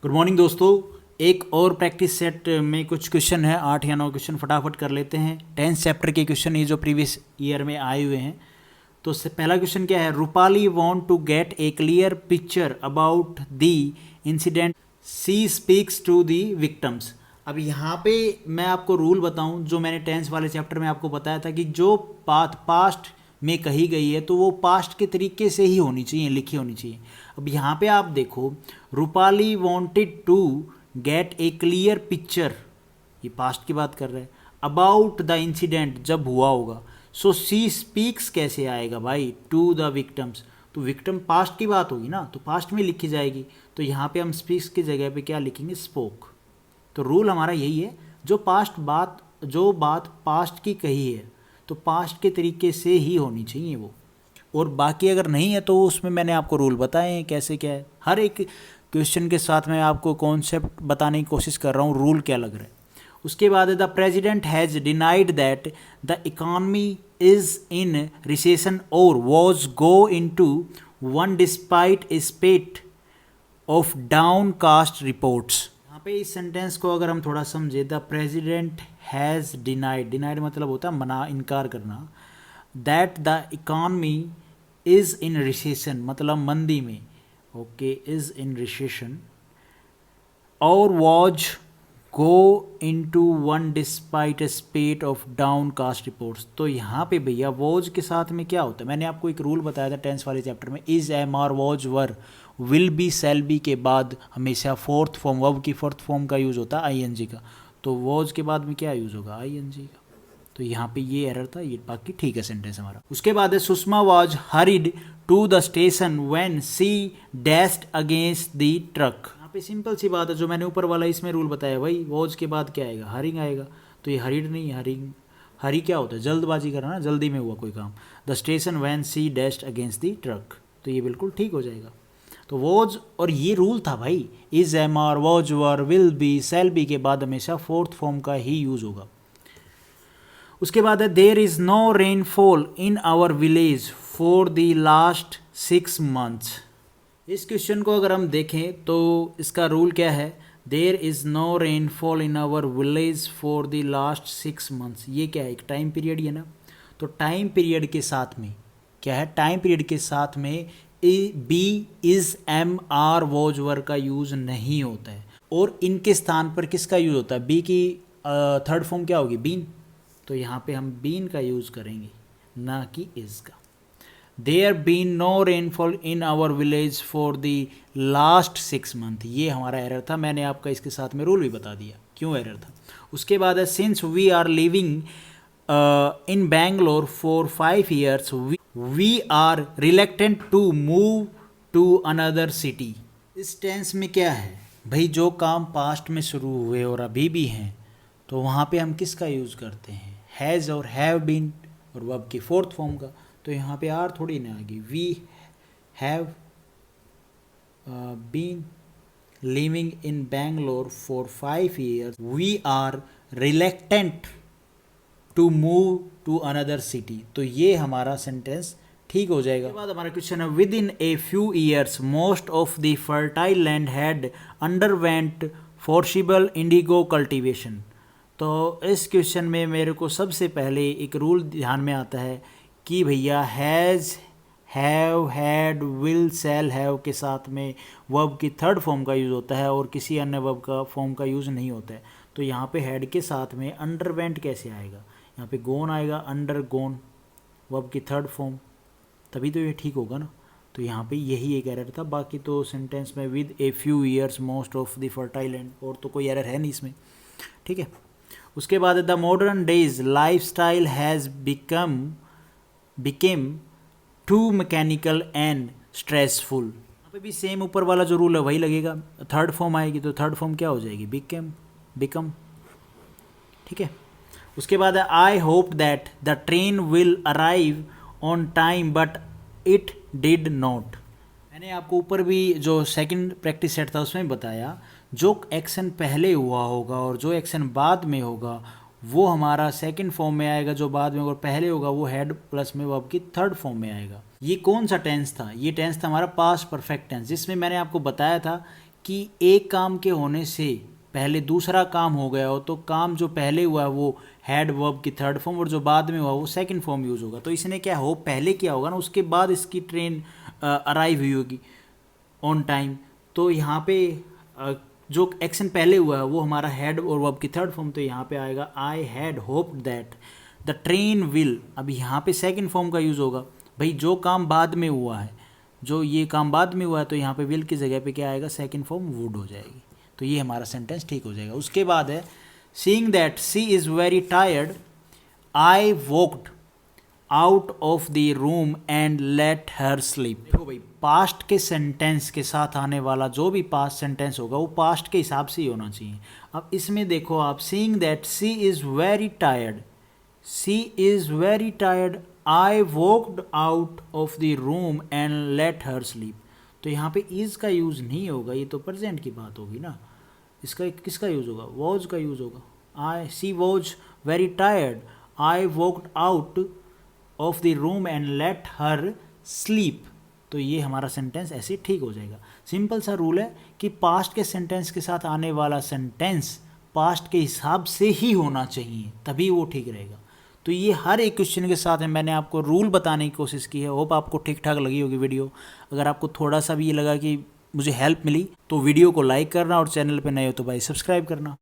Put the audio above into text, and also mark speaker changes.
Speaker 1: Good morning दोस्तों। एक और प्रैक्टिस सेट में कुछ क्वेश्चन है, 8 या 9 क्वेश्चन फटाफट कर लेते हैं। 10th चैप्टर के क्वेश्चन ये जो प्रीवियस ईयर में आए हुए हैं। तो पहला क्वेश्चन क्या है, Rupali want to get a clear picture about the incident she speaks to the victims. अब यहाँ पे मैं आपको रूल बताऊं जो मैंने 10th वाले चैप्टर में आपको बताया था कि जो बात पास्ट में कही गई है तो वो पास्ट के तरीके से ही होनी चाहिए, लिखी होनी चाहिए। अब यहाँ पे आप देखो, Rupali wanted to get a clear picture, ये पास्ट की बात कर रहे हैं, अबाउट द इंसिडेंट जब हुआ होगा। सो सी स्पीक्स कैसे आएगा भाई, टू द विक्टिम्स, तो विक्टिम पास्ट की बात होगी ना, तो पास्ट में लिखी जाएगी। तो यहाँ पे हम स्पीक्स की जगह पे क्या लिखेंगे, स्पोक। तो रूल हमारा यही है, जो बात पास्ट की कही है तो पास्ट के तरीके से ही होनी चाहिए वो, और बाकी अगर नहीं है तो उसमें मैंने आपको रूल बताए हैं कैसे क्या है। हर एक क्वेश्चन के साथ मैं आपको कॉन्सेप्ट बताने की कोशिश कर रहा हूँ, रूल क्या लग रहा है। उसके बाद the president has denied that the economy is in recession और was go into one despite a spate of downcast reports. यहाँ पे इस सेंटेंस को अगर हम थोड़ा समझे, द प्रेजिडेंट हैज़ डिनाइड मतलब होता है मना, इनकार करना। That the economy is in recession मतलब मंदी में, ओके, इज़ इन रिसेशन, और was go into one despite a spate of downcast reports. तो यहाँ पे भैया वॉज के साथ में क्या होता है, मैंने आपको एक रूल बताया था 10th वाले चैप्टर में, is am are was were will be shall be के बाद हमेशा फोर्थ फॉर्म, वर्ब की फोर्थ फॉर्म का यूज़ होता है आईएनजी का। तो वॉज के बाद में क्या यूज़ होगा, आईएनजी का। तो यहाँ पे ये एरर था, ये बाकी ठीक है सेंटेंस हमारा। उसके बाद है Sushma was hurried to the station when she dashed against the truck. यहाँ पे सिंपल सी बात है, जो मैंने ऊपर वाला इसमें रूल बताया भाई, वॉज के बाद क्या आएगा, हरिंग आएगा। तो ये हरिड नहीं है, हरी क्या होता है, जल्दबाजी करना ना, जल्दी में हुआ कोई काम। The station when she dashed against the truck, तो ये बिल्कुल ठीक हो जाएगा। तो वॉज, और ये रूल था भाई, is am are was were will be shall be के बाद हमेशा फोर्थ फॉर्म का ही यूज होगा। उसके बाद है there is no rainfall in our village for the last 6 months। इस क्वेश्चन को अगर हम देखें तो इसका रूल क्या है, there is no rainfall in our village for the last 6 months। ये क्या है, एक टाइम पीरियड ही है ना। तो टाइम पीरियड के साथ में क्या है, टाइम पीरियड के साथ में be is am are was were का यूज नहीं होता है, और इनके स्थान पर किसका यूज होता है, बी की थर्ड फॉर्म क्या होगी, बीन। तो यहाँ पे हम बीन का यूज करेंगे, ना कि इज का। There been no rainfall in our village for the last 6 months। ये हमारा एरर था, मैंने आपका इसके साथ में रूल भी बता दिया क्यों एरर था। उसके बाद है since we are living in Bangalore for 5 years we are reluctant to move to another city. इस टेंस में क्या है भाई, जो काम पास्ट में शुरू हुए और अभी भी हैं तो वहाँ पे हम किसका यूज़ करते हैं, हैज़ और हैव बीन, और वर्ब की फोर्थ फॉर्म का। तो यहाँ पे आर थोड़ी ना आएगी, we have been living in Bangalore for 5 years we are reluctant to move to another city. तो ये हमारा सेंटेंस ठीक हो जाएगा। उसके बाद हमारा क्वेश्चन है with in a few years most of the fertile land had underwent forcible Indigo cultivation. तो इस क्वेश्चन में मेरे को सबसे पहले एक रूल ध्यान में आता है कि भैया has, have, had, will, shall, have के साथ में वर्ब की थर्ड फॉर्म का यूज़ होता है और किसी अन्य वर्ब का फॉर्म का यूज़ नहीं होता है। तो यहाँ पे हैड के साथ में अंडरवेंट कैसे आएगा, यहाँ पे गोन आएगा, अंडर गोन वर्ब की थर्ड फॉर्म, तभी तो ये ठीक होगा ना। तो यहाँ पे यही एक एरर था, बाकी तो सेंटेंस में with a few years most of the fertile land, और तो कोई एरर है नहीं इसमें, ठीक है। उसके बाद the modern days lifestyle has become too mechanical and stressful. यहाँ पे भी सेम ऊपर वाला जो रूल है वही लगेगा, थर्ड फॉर्म आएगी तो थर्ड फॉर्म क्या हो जाएगी, बिकम, ठीक है। उसके बाद I hope that the train will arrive on time but it did not. मैंने आपको ऊपर भी जो सेकंड प्रैक्टिस सेट था उसमें बताया, जो एक्शन पहले हुआ होगा और जो एक्शन बाद में होगा वो हमारा सेकंड फॉर्म में आएगा, जो बाद में और पहले होगा वो हेड प्लस में वर्ब की थर्ड फॉर्म में आएगा। ये कौन सा टेंस था, ये टेंस था हमारा पास्ट परफेक्ट टेंस, जिसमें मैंने आपको बताया था कि एक काम के होने से पहले दूसरा काम हो गया हो तो काम जो पहले हुआ है वो हैड वर्ब की थर्ड फॉर्म और जो बाद में हुआ वो सेकंड फॉर्म यूज़ होगा। तो इसने क्या हो पहले क्या होगा ना, उसके बाद इसकी ट्रेन अराइव हुई होगी ऑन टाइम। तो यहाँ पे जो एक्शन पहले हुआ है वो हमारा हैड और वर्ब की थर्ड फॉर्म, तो यहाँ पे आएगा I had hoped that the train will. अब यहाँ पे सेकंड फॉर्म का यूज़ होगा। भाई जो काम बाद में हुआ है, जो ये काम बाद में हुआ है, तो यहाँ पे विल की जगह पे क्या आएगा, सेकंड फॉर्म वुड हो जाएगी। तो ये हमारा सेंटेंस ठीक हो जाएगा। उसके बाद है seeing that she is very tired I walked out of the room and let her sleep. देखो भाई, पास्ट के सेंटेंस के साथ आने वाला जो भी पास्ट सेंटेंस होगा वो पास्ट के हिसाब से ही होना चाहिए। अब इसमें देखो आप, seeing that she is very tired, she is very tired I walked out of the room and let her sleep. तो यहाँ पे इज़ का यूज़ नहीं होगा, ये तो प्रेजेंट की बात होगी ना। इसका किसका यूज़ होगा, वॉज का यूज़ होगा। I see was very tired I walked out of the room and let her sleep. तो ये हमारा सेंटेंस ऐसे ठीक हो जाएगा। सिंपल सा रूल है कि पास्ट के सेंटेंस के साथ आने वाला सेंटेंस पास्ट के हिसाब से ही होना चाहिए, तभी वो ठीक रहेगा। तो ये हर एक क्वेश्चन के साथ मैंने आपको रूल बताने की कोशिश की है। होप आपको ठीक ठाक लगी होगी वीडियो। अगर आपको थोड़ा सा भी ये लगा कि मुझे हेल्प मिली तो वीडियो को लाइक करना और चैनल पे नए हो तो भाई सब्सक्राइब करना।